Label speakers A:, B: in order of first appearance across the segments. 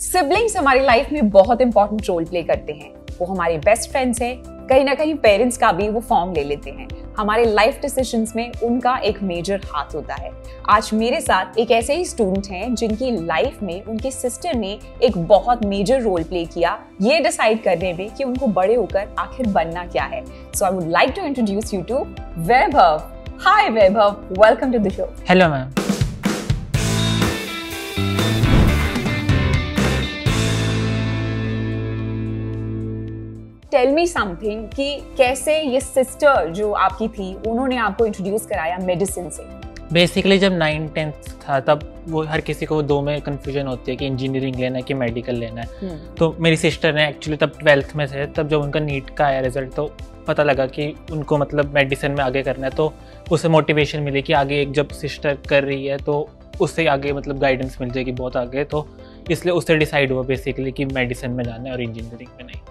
A: Siblings हमारी life में बहुत इंपॉर्टेंट रोल प्ले करते हैं। वो हमारे बेस्ट फ्रेंड्स हैं, कहीं ना कहीं पेरेंट्स का भी वो फॉर्म ले लेते हैं। हमारे लाइफ डिसीजंस में उनका एक मेजर हाथ होता है। आज मेरे साथ एक ऐसे ही स्टूडेंट हैं जिनकी लाइफ में उनके सिस्टर ने एक बहुत मेजर रोल प्ले किया ये डिसाइड करने में कि उनको बड़े होकर आखिर बनना क्या है। So I would like to introduce you to Vaibhav. Hi Vaibhav, welcome to the show.
B: Hello ma'am.
A: Tell me something कि कैसे ये सिस्टर जो आपकी थी उन्होंने आपको इंट्रोड्यूस कराया मेडिसिन से।
B: बेसिकली जब 9th-10th था तब वो हर किसी को दो में कंफ्यूजन होती है कि इंजीनियरिंग लेना है कि मेडिकल लेना है। तो मेरी सिस्टर ने एक्चुअली तब 12th में थे, तब जब उनका नीट का आया रिजल्ट तो पता लगा कि उनको मतलब मेडिसिन में आगे करना है। तो उससे मोटिवेशन मिली कि आगे एक जब सिस्टर कर रही है तो उससे आगे मतलब गाइडेंस मिल जाएगी बहुत आगे। तो इसलिए उससे डिसाइड हुआ बेसिकली कि मेडिसिन में जाना है और इंजीनियरिंग में नहीं।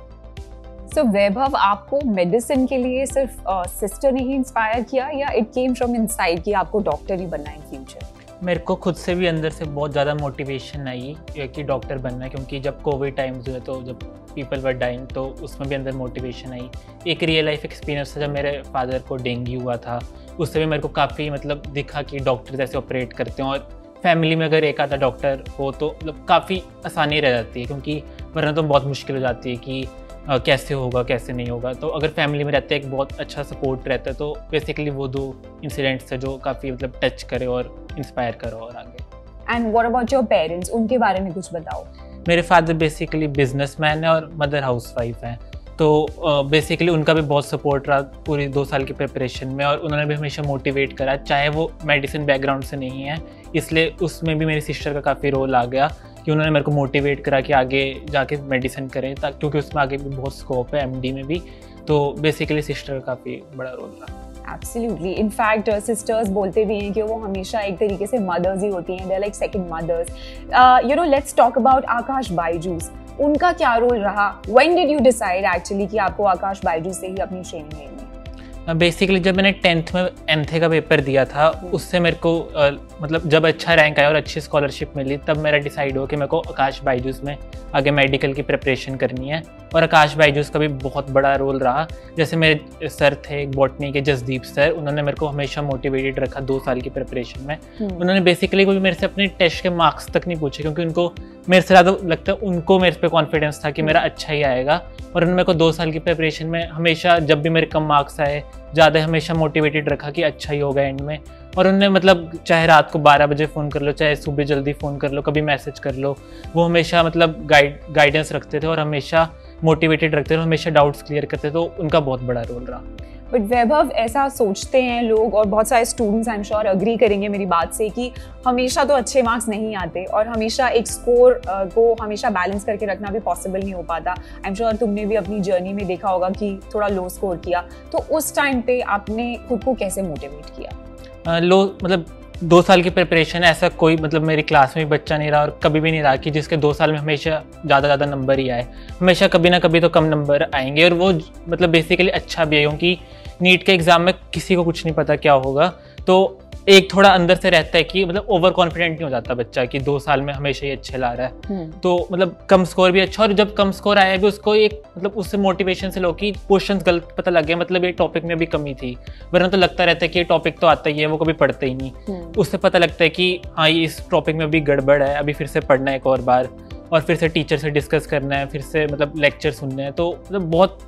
A: So, वैभव, आपको मेडिसिन के लिए सिर्फ सिस्टर ने ही इंस्पायर किया या इट केम फ्रॉम इनसाइड कि आपको डॉक्टर ही बनना है इन फ्यूचर?
B: मेरे को खुद से भी अंदर से बहुत ज़्यादा मोटिवेशन आई कि डॉक्टर बनना है, क्योंकि जब कोविड टाइम्स हुए तो जब पीपल वर डाइंग तो उसमें भी अंदर मोटिवेशन आई। एक रियल लाइफ एक्सपीरियंस था जब मेरे फादर को डेंगू हुआ था, उससे भी मेरे को काफ़ी मतलब दिखा कि डॉक्टर ऐसे ऑपरेट करते हैं और फैमिली में अगर एक आधा डॉक्टर हो तो मतलब काफ़ी आसानी रह जाती है, क्योंकि वरना तो बहुत मुश्किल हो जाती है कि कैसे होगा कैसे नहीं होगा। तो अगर फैमिली में रहते हैं एक बहुत अच्छा सपोर्ट रहता है। तो बेसिकली वो दो इंसिडेंट्स है जो काफ़ी मतलब टच करे और इंस्पायर करो और आगे।
A: And what about your parents, उनके बारे में कुछ बताओ।
B: मेरे फादर बेसिकली बिजनेसमैन है और मदर हाउसवाइफ है। तो बेसिकली उनका भी बहुत सपोर्ट रहा पूरी 2 साल की प्रिपरेशन में, और उन्होंने भी हमेशा मोटिवेट करा, चाहे वो मेडिसिन बैकग्राउंड से नहीं है। इसलिए उसमें भी मेरी सिस्टर का काफ़ी रोल आ गया कि उन्होंने मेरे को मोटिवेट करा कि आगे जाके मेडिसिन करें, ताकि क्योंकि उसमें आगे भी बहुत स्कोप है एमडी में भी। तो बेसिकली सिस्टर का काफ़ी बड़ा रोल रहा।
A: एब्सोल्युटली। इनफैक्ट सिस्टर्स बोलते भी हैं कि वो हमेशा एक तरीके से मदर्स ही होती हैं, they are like second mothers. You know, let's talk about Aakash Byju's. उनका क्या रोल रहा? When did you decide actually कि आपको आकाश बायजूस से ही अपनी ट्रेनिंग लेनी है?
B: बेसिकली जब मैंने 10th में एमथे का पेपर दिया था, उससे मेरे को मतलब जब अच्छा रैंक आया और अच्छी स्कॉलरशिप मिली तब मेरा डिसाइड हुआ कि मेरे को आकाश बायजूस में आगे मेडिकल की प्रिपरेशन करनी है। और आकाश बायजूस का भी बहुत बड़ा रोल रहा। जैसे मेरे सर थे एक बॉटनी के, जसदीप सर, उन्होंने मेरे को हमेशा मोटिवेटेड रखा 2 साल की प्रिपरेशन में। उन्होंने बेसिकली कोई मेरे से अपने टेस्ट के मार्क्स तक नहीं पूछे, क्योंकि उनको मेरे से ज़्यादा लगता है उनको मेरे पे कॉन्फिडेंस था कि मेरा अच्छा ही आएगा। और उन्होंने मेरे को 2 साल की प्रिपरेशन में हमेशा जब भी मेरे कम मार्क्स आए ज़्यादा हमेशा मोटिवेटेड रखा कि अच्छा ही होगा एंड में। और उन्होंने मतलब चाहे रात को 12 बजे फ़ोन कर लो, चाहे सुबह जल्दी फ़ोन कर लो, कभी मैसेज कर लो, वो हमेशा मतलब गाइडेंस रखते थे और हमेशा मोटिवेटेड रखते थे, हमेशा डाउट्स क्लियर करते थे। तो उनका बहुत बड़ा रोल रहा।
A: बट वैभव, ऐसा सोचते हैं लोग और बहुत सारे students I am sure agree करेंगे मेरी बात से कि हमेशा तो अच्छे मार्क्स नहीं आते और हमेशा एक स्कोर को हमेशा बैलेंस करके रखना भी पॉसिबल नहीं हो पाता। आई एम श्योर तुमने भी अपनी जर्नी में देखा होगा कि थोड़ा लो स्कोर किया, तो उस टाइम पे आपने खुद को कैसे मोटिवेट किया?
B: लो मतलब 2 साल की प्रिपरेशन, ऐसा कोई मतलब मेरी क्लास में भी बच्चा नहीं रहा और कभी भी नहीं रहा कि जिसके 2 साल में हमेशा ज़्यादा नंबर ही आए। हमेशा कभी ना कभी तो कम नंबर आएंगे, और वो मतलब बेसिकली अच्छा भी है, क्योंकि नीट के एग्ज़ाम में किसी को कुछ नहीं पता क्या होगा। तो एक थोड़ा अंदर से रहता है कि मतलब ओवर कॉन्फिडेंट नहीं हो जाता बच्चा कि 2 साल में हमेशा ही अच्छे ला रहा है। तो मतलब कम स्कोर भी अच्छा, और जब कम स्कोर आया भी उसको एक मतलब उससे मोटिवेशन से लो कि क्वेश्चंस गलत पता लग गया, मतलब ये टॉपिक में भी कमी थी, वरना तो लगता रहता है कि ये टॉपिक तो आता ही है, वो कभी पढ़ते ही नहीं। उससे पता लगता है कि हाँ ये इस टॉपिक में भी गड़बड़ है, अभी फिर से पढ़ना है एक और बार, और फिर से टीचर से डिस्कस करना है, फिर से मतलब लेक्चर सुनने हैं। तो मतलब बहुत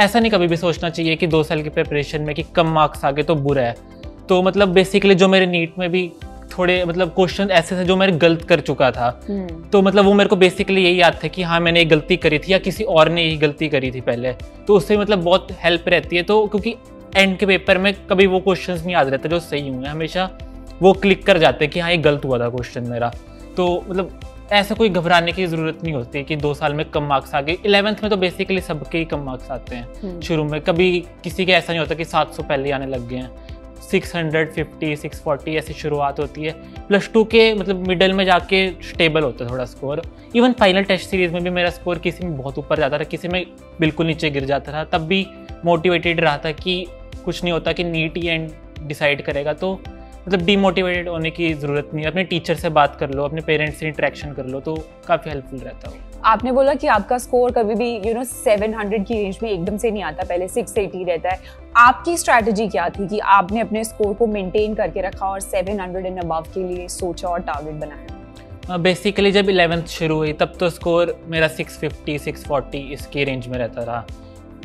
B: ऐसा नहीं कभी भी सोचना चाहिए कि 2 साल की प्रिपरेशन में कि कम मार्क्स आ गए तो बुरा है। तो मतलब बेसिकली जो मेरे नीट में भी थोड़े मतलब क्वेश्चन ऐसे थे जो मैंने गलत कर चुका था, तो मतलब वो मेरे को बेसिकली यही याद था कि हाँ मैंने एक गलती करी थी या किसी और ने यही गलती करी थी पहले, तो उससे मतलब बहुत हेल्प रहती है। तो क्योंकि एंड के पेपर में कभी वो क्वेश्चंस नहीं याद रहते जो सही हुए, हमेशा वो क्लिक कर जाते हैं कि हाँ ये गलत हुआ था क्वेश्चन मेरा। तो मतलब ऐसा कोई घबराने की ज़रूरत नहीं होती कि 2 साल में कम मार्क्स आ गए। 11th में तो बेसिकली सबके ही कम मार्क्स आते हैं शुरू में, कभी किसी के ऐसा नहीं होता कि 700 पहले आने लग गए हैं। 650, 640 ऐसी शुरुआत होती है। +2 के मतलब मिडल में जाके स्टेबल होता है थोड़ा score. Even final test series में भी मेरा स्कोर किसी में बहुत ऊपर जाता था, किसी में बिल्कुल नीचे गिर जाता था। तब भी मोटिवेटेड रहा था कि कुछ नहीं होता, कि नीट ही एंड डिसाइड करेगा। तो मतलब डीमोटिवेटेड होने की ज़रूरत नहीं है। अपने टीचर से बात कर लो, अपने पेरेंट्स से इंटरेक्शन कर लो, तो काफ़ी हेल्पफुल रहता है।
A: आपने बोला कि आपका स्कोर कभी भी 700 की रेंज में एकदम से नहीं आता, पहले 680 रहता है। आपकी स्ट्रैटेजी क्या थी कि आपने अपने स्कोर को मेंटेन करके रखा और 700 एंड अबव के लिए सोचा और टारगेट बनाया?
B: बेसिकली जब 11th शुरू हुई तब तो स्कोर मेरा 650 640 इसकी रेंज में रहता था।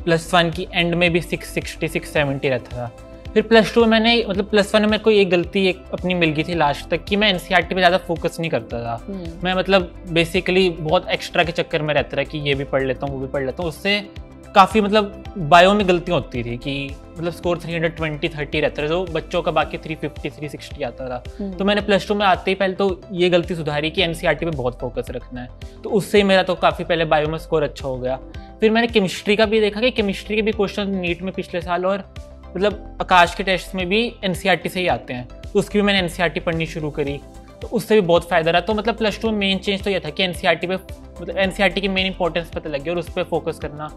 B: +1 की एंड में भी 660 670 रहता था। फिर +2 में मैंने मतलब +1 में मेरे को एक गलती अपनी मिल गई थी लास्ट तक कि मैं एनसीईआरटी पे ज़्यादा फोकस नहीं करता था। मैं मतलब बेसिकली बहुत एक्स्ट्रा के चक्कर में रहता था कि ये भी पढ़ लेता हूँ वो भी पढ़ लेता हूँ। उससे काफ़ी मतलब बायो में गलतियाँ होती थी कि मतलब स्कोर 320-30 रहता था, जो बच्चों का बाकी 350 360 आता था। तो मैंने +2 में आते ही पहले तो ये गलती सुधारी कि एनसीईआरटी पे बहुत फोकस रखना है, तो उससे ही मेरा तो काफ़ी पहले बायो में स्कोर अच्छा हो गया। फिर मैंने केमिस्ट्री का भी देखा कि केमिस्ट्री के भी क्वेश्चन नीट में पिछले साल और मतलब आकाश के टेस्ट में भी एनसीईआरटी से ही आते हैं, तो उसकी भी मैंने एनसीईआरटी पढ़नी शुरू करी, तो उससे भी बहुत फ़ायदा रहा। तो मतलब +2 में मेन चेंज तो ये था कि एनसीईआरटी पे मतलब एनसीईआरटी की मेन इंपॉर्टेंस पता लग गया और उस पर फोकस करना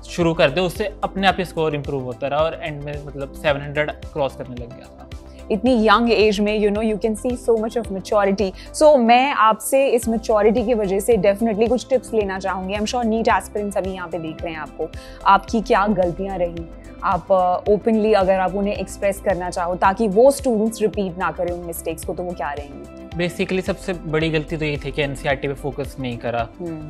B: शुरू कर दे, उससे अपने आप ही स्कोर इंप्रूव होता रहा और एंड में मतलब 700 क्रॉस करने लग गया था।
A: इतनी यंग एज में you can see so much of maturity. सो मैं आपसे इस मैच्योरिटी की वजह से डेफिनेटली कुछ टिप्स लेना चाहूँगी। I am sure NEET aspirants अभी यहाँ पे देख रहे हैं आपको, आपकी क्या गलतियाँ रही, आप ओपनली अगर आप उन्हें एक्सप्रेस करना चाहो ताकि वो स्टूडेंट्स रिपीट ना करें उन मिस्टेक्स को, तो वो क्या रहेंगी?
B: बेसिकली सबसे बड़ी गलती तो ये थी कि एनसीईआरटी पे फोकस नहीं करा।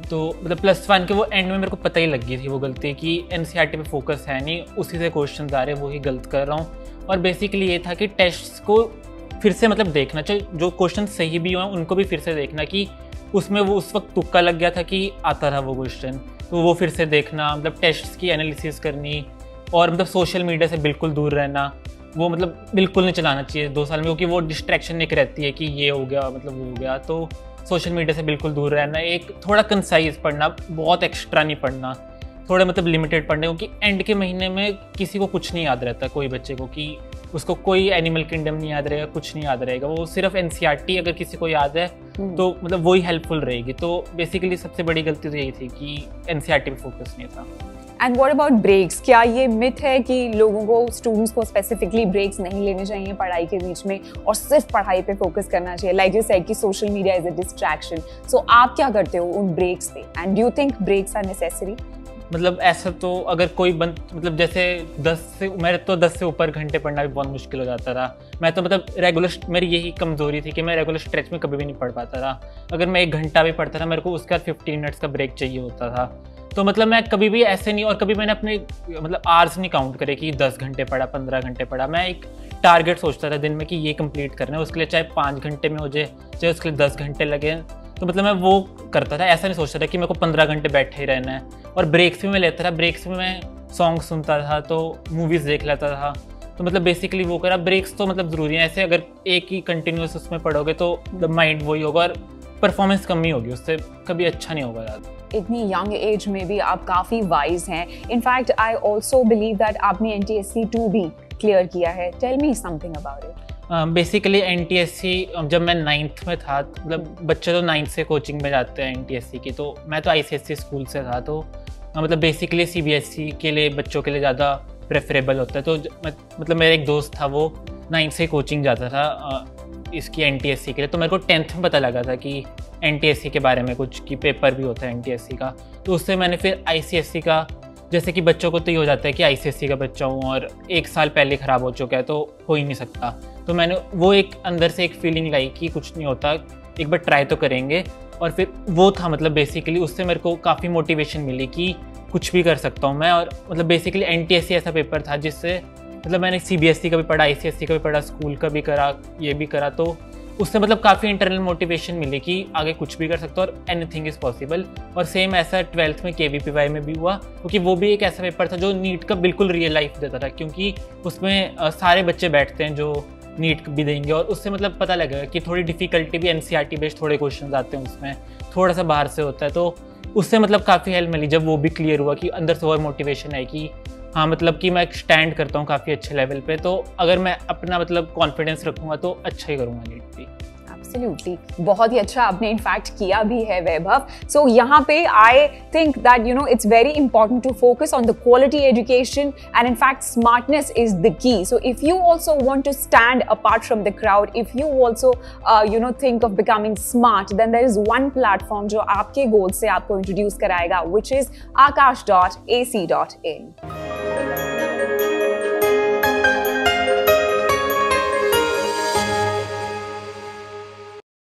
B: तो मतलब +1 के वो एंड में मेरे को पता ही लग गई थी वो गलती कि एनसीईआरटी पे फोकस है नहीं, उसी से क्वेश्चन आ रहे हैं, वही गलत कर रहा हूँ। और बेसिकली ये था कि टेस्ट्स को फिर से मतलब देखना चाहिए, जो क्वेश्चन सही भी हुआ उनको भी फिर से देखना कि उसमें वो उस वक्त तुक्का लग गया था कि आता था वो क्वेश्चन, तो वो फिर से देखना, मतलब टेस्ट्स की एनालिसिस करनी। और मतलब सोशल मीडिया से बिल्कुल दूर रहना, वो मतलब बिल्कुल नहीं चलाना चाहिए 2 साल में, क्योंकि वो डिस्ट्रैक्शन एक रहती है कि ये हो गया मतलब वो हो गया। तो सोशल मीडिया से बिल्कुल दूर रहना, एक थोड़ा कंसाइज पढ़ना, बहुत एक्स्ट्रा नहीं पढ़ना, थोड़ा मतलब लिमिटेड पढ़ने, क्योंकि एंड के महीने में किसी को कुछ नहीं याद रहता, कोई बच्चे को कि उसको कोई एनिमल किंगडम नहीं याद रहेगा, कुछ नहीं याद रहेगा, वो सिर्फ एनसीईआरटी अगर किसी को याद है तो मतलब वही हेल्पफुल रहेगी। तो बेसिकली सबसे बड़ी गलती तो यही थी कि एनसीईआरटी पे फोकस नहीं था।
A: And what about breaks? क्या ये मिथ है कि लोगों को, स्टूडेंट्स को स्पेसिफिकली ब्रेक्स नहीं लेने चाहिए पढ़ाई के बीच में और सिर्फ पढ़ाई पे फोकस करना चाहिए? लाइक यू सेड कि social media is a distraction, so आप क्या करते हो उन ब्रेक्स पे, and do you think breaks are necessary?
B: मतलब ऐसा तो अगर कोई मतलब जैसे 10 से ऊपर घंटे पढ़ना भी बहुत मुश्किल हो जाता था। मैं तो मतलब रेगुलर, मेरी यही कमज़ोरी थी कि मैं रेगुलर स्ट्रेच में कभी भी नहीं पढ़ पाता था। अगर मैं 1 घंटा भी पढ़ता था मेरे को उसके बाद 15 मिनट्स का ब्रेक चाहिए होता था। तो मतलब मैं कभी भी ऐसे नहीं, और कभी मैंने अपने मतलब आवर्स नहीं काउंट करे कि 10 घंटे पढ़ा 15 घंटे पढ़ा। मैं एक टारगेट सोचता था दिन में कि ये कंप्लीट करना है, उसके लिए चाहे 5 घंटे में हो जाए, चाहे उसके लिए 10 घंटे लगे, तो मतलब मैं वो करता था। ऐसा नहीं सोचता था कि मेरे को 15 घंटे बैठे ही रहना है। और ब्रेक्स भी मैं लेता था, ब्रेक्स में मैं सॉन्ग सुनता था, तो मूवीज़ देख लेता था। तो मतलब बेसिकली वो करा। ब्रेक्स तो मतलब ज़रूरी है, ऐसे अगर एक ही कंटिन्यूस उसमें पढ़ोगे तो माइंड वही होगा और परफॉर्मेंस कम ही होगी, उससे कभी अच्छा नहीं होगा ज़्यादा।
A: इतनी यंग एज में भी आप काफ़ी वाइज हैं। In fact I also believe that आपने NTSC 2 भी क्लियर किया है। Tell me something about it.
B: Basically NTSC जब मैं 9th में था, मतलब बच्चे तो 9th से कोचिंग में जाते हैं NTSC की, तो मैं तो ICSE स्कूल से था, तो मतलब बेसिकली CBSE के लिए बच्चों के लिए ज़्यादा प्रेफरेबल होता है। तो मतलब मेरा एक दोस्त था, वो 9th से कोचिंग जाता था इसकी NTSC के लिए, तो मेरे को 10th में पता लगा था कि NTSC के बारे में कुछ, कि पेपर भी होता है NTSC का। तो उससे मैंने फिर ICSE का, जैसे कि बच्चों को तो ये हो जाता है कि ICSE का बच्चा हूँ और 1 साल पहले ख़राब हो चुका है तो हो ही नहीं सकता, तो मैंने वो एक अंदर से एक फीलिंग लाई कि कुछ नहीं होता, एक बार ट्राई तो करेंगे। और फिर वो था मतलब बेसिकली उससे मेरे को काफ़ी मोटिवेशन मिली कि कुछ भी कर सकता हूँ मैं। और मतलब बेसिकली NTSC ऐसा पेपर था जिससे मतलब मैंने CBSE का भी पढ़ा, ICSE का भी पढ़ा, स्कूल का भी करा, ये भी करा, तो उससे मतलब काफ़ी इंटरनल मोटिवेशन मिली कि आगे कुछ भी कर सकता हूँ और एनीथिंग इज़ पॉसिबल। और सेम ऐसा 12th में KVPY में भी हुआ, क्योंकि वो भी एक ऐसा पेपर था जो नीट का बिल्कुल रियल लाइफ देता था, क्योंकि उसमें सारे बच्चे बैठते हैं जो नीट भी देंगे, और उससे मतलब पता लगेगा कि थोड़ी डिफ़िकल्टी भी NCERT बेस्ड थोड़े क्वेश्चन आते हैं, उसमें थोड़ा सा बाहर से होता है, तो उससे मतलब काफ़ी हेल्प मिली जब वो भी क्लियर हुआ कि अंदर से और मोटिवेशन है कि हाँ मतलब कि मैं स्टैंड करता हूँ काफ़ी अच्छे लेवल पे, तो अगर मैं अपना मतलब कॉन्फिडेंस रखूँगा तो अच्छा ही करूँगा नीट भी।
A: Absolutely. बहुत ही अच्छा आपने इनफैक्ट किया भी है वैभव. So यहाँ पे I think that it's very important to focus on the quality education, and in fact smartness is the key. So if you also want to stand apart from the crowd, if you also think of becoming smart, then there is one platform जो आपके goals से आपको introduce कराएगा, which is aakash.ac.in.